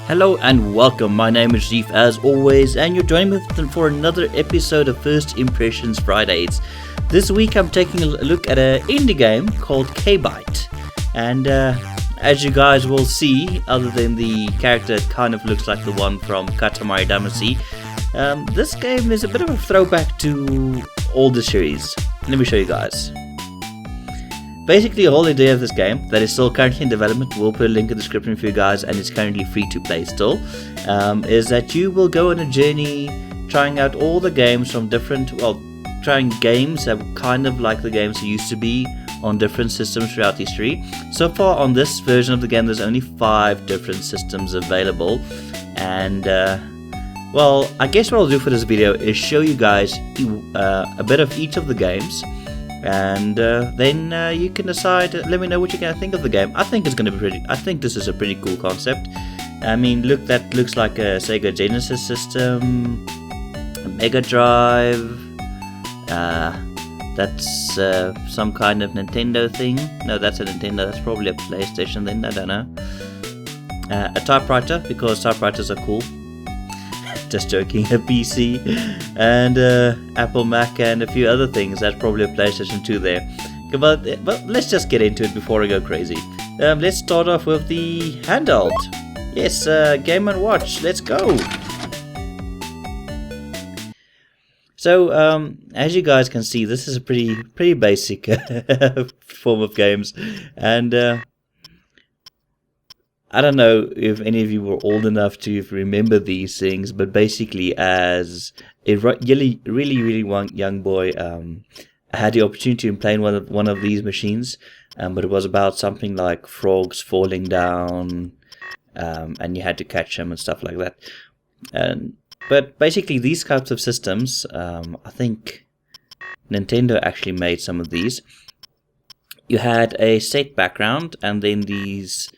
Hello and welcome, my name is Jeef as always, and you're joining me for another episode of First Impressions Fridays. This week I'm taking a look at an indie game called KByte, and as you guys will see, other than the character that kind of looks like the one from Katamari Damacy, this game is a bit of a throwback to all the series. Let me show you guys. Basically, the whole idea of this game, that is still currently in development, we'll put a link in the description for you guys, and it's currently free to play still, is that you will go on a journey trying out all the games from trying games that were kind of like the games that used to be on different systems throughout history. So far on this version of the game, there's only 5 different systems available, and well, I guess what I'll do for this video is show you guys a bit of each of the games. And then you can decide. Let me know what you're gonna think of the game. I think it's gonna be pretty. I think this is a pretty cool concept. I mean, look, that looks like a Sega Genesis system, a Mega Drive. That's some kind of Nintendo thing. No, that's a Nintendo. That's probably a PlayStation then. I don't know. A typewriter, because typewriters are cool. Just joking. A PC and Apple Mac and a few other things. That's probably a PlayStation 2 there. But let's just get into it before I go crazy. Let's start off with the handheld. Yes, Game & Watch. Let's go. So as you guys can see, this is a pretty basic form of games, and I don't know if any of you were old enough to remember these things, but basically, as a really young boy, I had the opportunity to play one of these machines, but it was about something like frogs falling down, and you had to catch them and stuff like that. But basically, these types of systems, I think Nintendo actually made some of these. You had a set background, and then these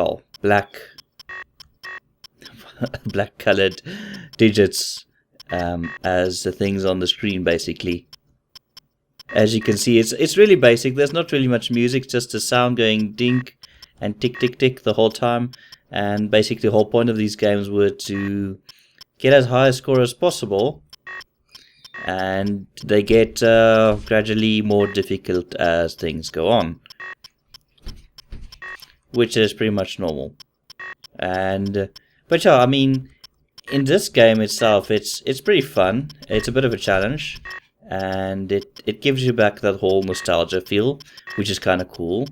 black colored digits as the things on the screen. Basically, as you can see, it's really basic. There's not really much music, just the sound going dink and tick tick tick the whole time. And basically the whole point of these games were to get as high a score as possible, and they get gradually more difficult as things go on, which is pretty much normal. And but yeah, I mean, in this game itself, it's pretty fun. It's a bit of a challenge, and it gives you back that whole nostalgia feel, which is kind of cool.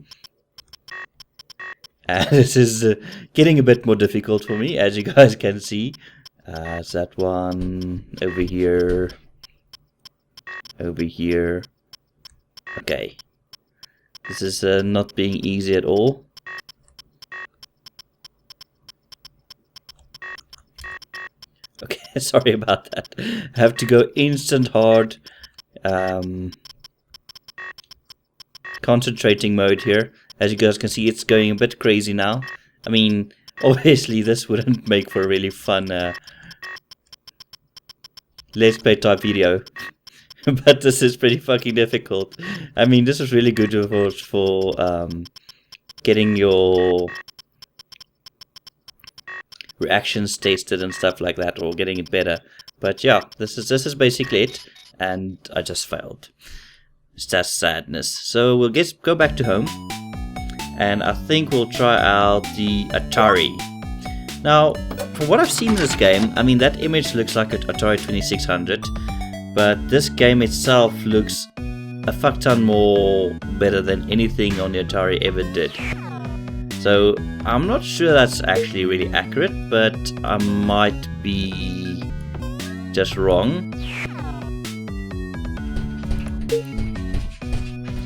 And this is getting a bit more difficult for me, as you guys can see. It's that one over here, over here. Okay, this is not being easy at all. Okay, sorry about that. I have to go instant hard concentrating mode here. As you guys can see, it's going a bit crazy now. I mean, obviously this wouldn't make for a really fun let's play type video. But this is pretty fucking difficult. I mean, this is really good for getting your reactions tasted and stuff like that, or getting it better. But yeah, this is basically it, and I just failed. It's just sadness. So we'll go back to home, and I think we'll try out the Atari. Now, from what I've seen in this game, I mean, that image looks like an Atari 2600, but this game itself looks a fuck ton more better than anything on the Atari ever did. So I'm not sure that's actually really accurate, but I might be just wrong.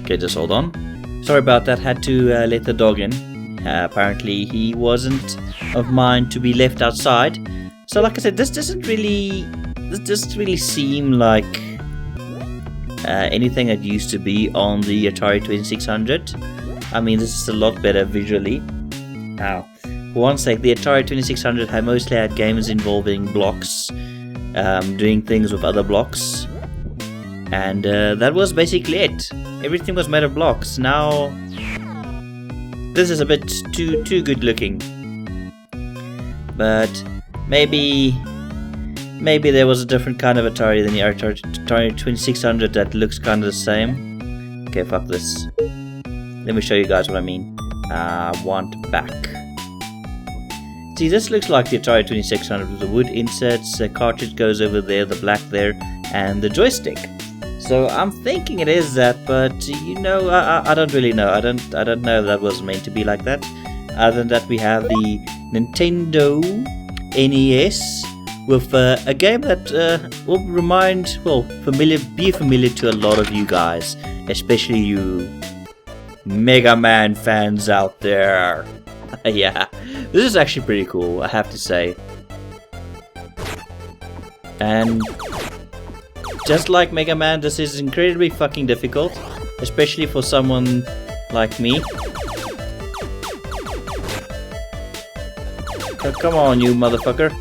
Okay, just hold on. Sorry about that, had to let the dog in. Apparently he wasn't of mine to be left outside. So like I said, this doesn't really seem like anything that used to be on the Atari 2600. I mean, this is a lot better visually. Now, for one sec, the Atari 2600 mostly had games involving blocks, doing things with other blocks, and that was basically it. Everything was made of blocks. Now, this is a bit too good looking. but maybe there was a different kind of Atari than the Atari 2600 that looks kind of the same. Okay, fuck this. Let me show you guys what I mean. I want back. See, this looks like the Atari 2600 with the wood inserts, the cartridge goes over there, the black there, and the joystick. So I'm thinking it is that, but you know, I don't really know. I don't know if that was meant to be like that. Other than that, we have the Nintendo NES with a game that will be familiar to a lot of you guys, especially you Mega Man fans out there. Yeah, this is actually pretty cool, I have to say. And just like Mega Man, this is incredibly fucking difficult, especially for someone like me. Come on, you motherfucker.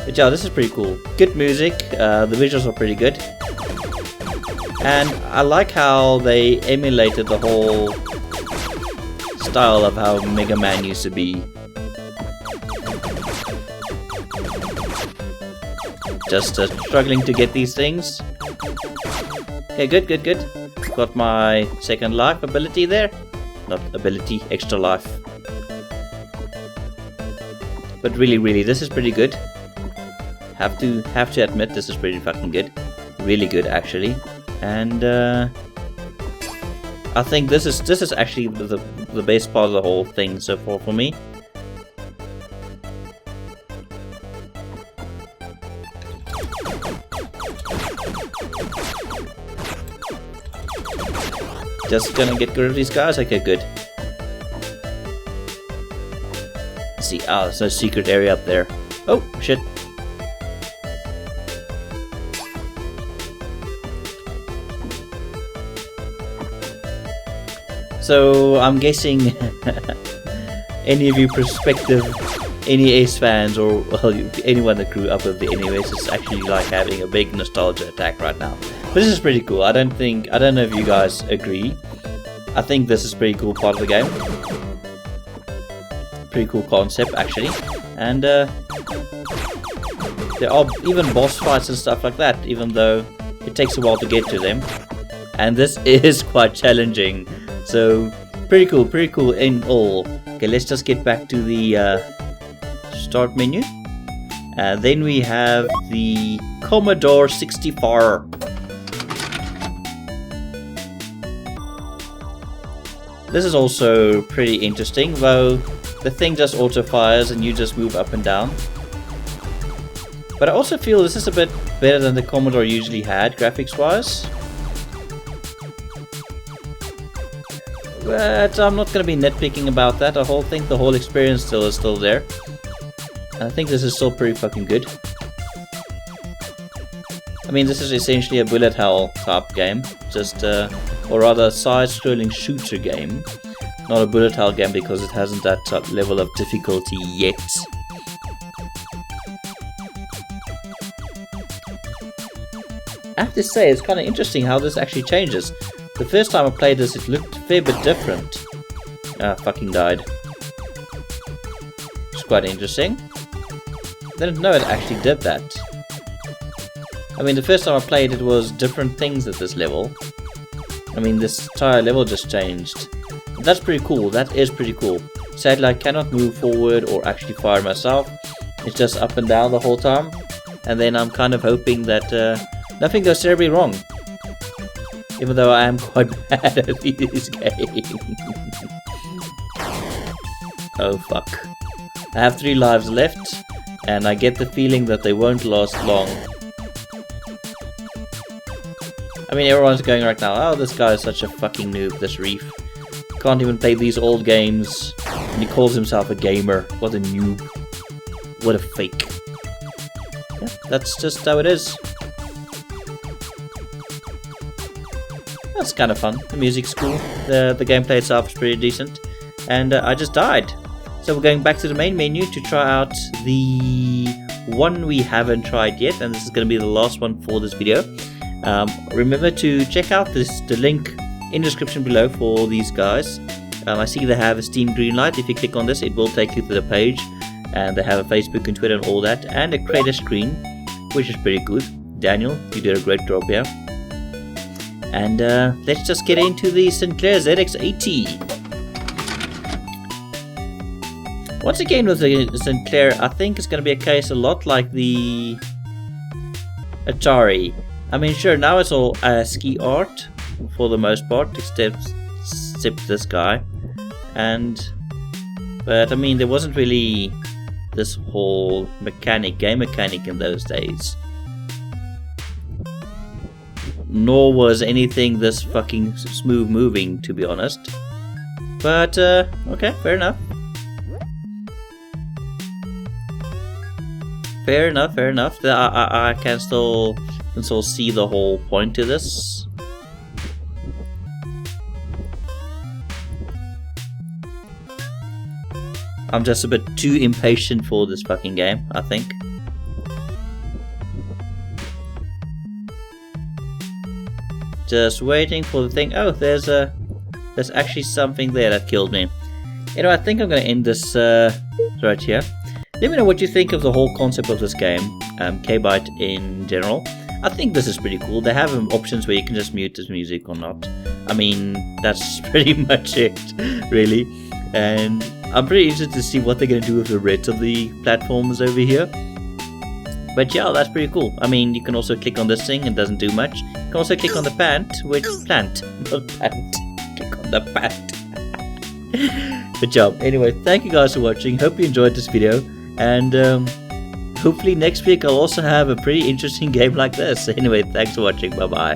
But yeah, this is pretty cool. Good music, the visuals are pretty good. And I like how they emulated the whole style of how Mega Man used to be. Just struggling to get these things. Okay, good. Got my second life ability there. Not ability, extra life. But really, this is pretty good. Have to admit, this is pretty fucking good. Really good, actually. And I think this is actually the best part of the whole thing so far for me. Just gonna get rid of these guys? Okay, good. Let's see, there's no secret area up there. Oh, shit. So, I'm guessing any of you prospective NES fans, or well, anyone that grew up with the NES is actually like having a big nostalgia attack right now. But this is pretty cool. I don't know if you guys agree. I think this is pretty cool part of the game. Pretty cool concept, actually. And there are even boss fights and stuff like that, even though it takes a while to get to them. And this is quite challenging. So, pretty cool in all. Okay, let's just get back to the start menu. Then we have the Commodore 64. This is also pretty interesting, though the thing just auto fires and you just move up and down. But I also feel this is a bit better than the Commodore usually had, graphics wise. But I'm not going to be nitpicking about that. The whole experience is still there. And I think this is still pretty fucking good. I mean, this is essentially a bullet hell type game, or rather side-scrolling shooter game. Not a bullet hell game because it hasn't that level of difficulty yet. I have to say, it's kind of interesting how this actually changes. The first time I played this, it looked a fair bit different. Fucking died. It's quite interesting. Didn't know it actually did that. I mean, the first time I played it was different things at this level. I mean, this entire level just changed. That's pretty cool. That is pretty cool. Sadly, I cannot move forward or actually fire myself. It's just up and down the whole time. And then I'm kind of hoping that nothing goes terribly wrong. Even though I am quite bad at these games. Oh fuck. I have 3 lives left. And I get the feeling that they won't last long. I mean, everyone's going right now, oh, this guy is such a fucking noob, this Reef. Can't even play these old games. And he calls himself a gamer. What a noob. What a fake. Yeah, that's just how it is. That's kind of fun. The music's cool. The gameplay itself is pretty decent. And I just died. So we're going back to the main menu to try out the one we haven't tried yet. And this is going to be the last one for this video. Remember to check out the link in the description below for these guys. I see they have a Steam Greenlight. If you click on this, it will take you to the page, and they have a Facebook and Twitter and all that, and a creator screen, which is pretty good. Daniel, you did a great job here. And let's just get into the Sinclair ZX80. Once again with the Sinclair, I think it's going to be a case a lot like the Atari. I mean, sure, now it's all ASCII art for the most part, except this guy. But I mean, there wasn't really this whole game mechanic in those days. Nor was anything this fucking smooth moving, to be honest. But, okay, fair enough. Fair enough. I can still see the whole point to this. I'm just a bit too impatient for this fucking game, I think. Just waiting for the thing. Oh, there's actually something there that killed me. Anyway, I think I'm gonna end this right here. Let me know what you think of the whole concept of this game, KByte in general. I think this is pretty cool. They have options where you can just mute this music or not. I mean, that's pretty much it, really. And I'm pretty interested to see what they're gonna do with the rest of the platforms over here. But yeah, that's pretty cool. I mean, you can also click on this thing, it doesn't do much. You can also click on the plant, not plant. Click on the plant. Good job. Anyway, thank you guys for watching. Hope you enjoyed this video. And hopefully next week I'll also have a pretty interesting game like this. Anyway, thanks for watching. Bye bye.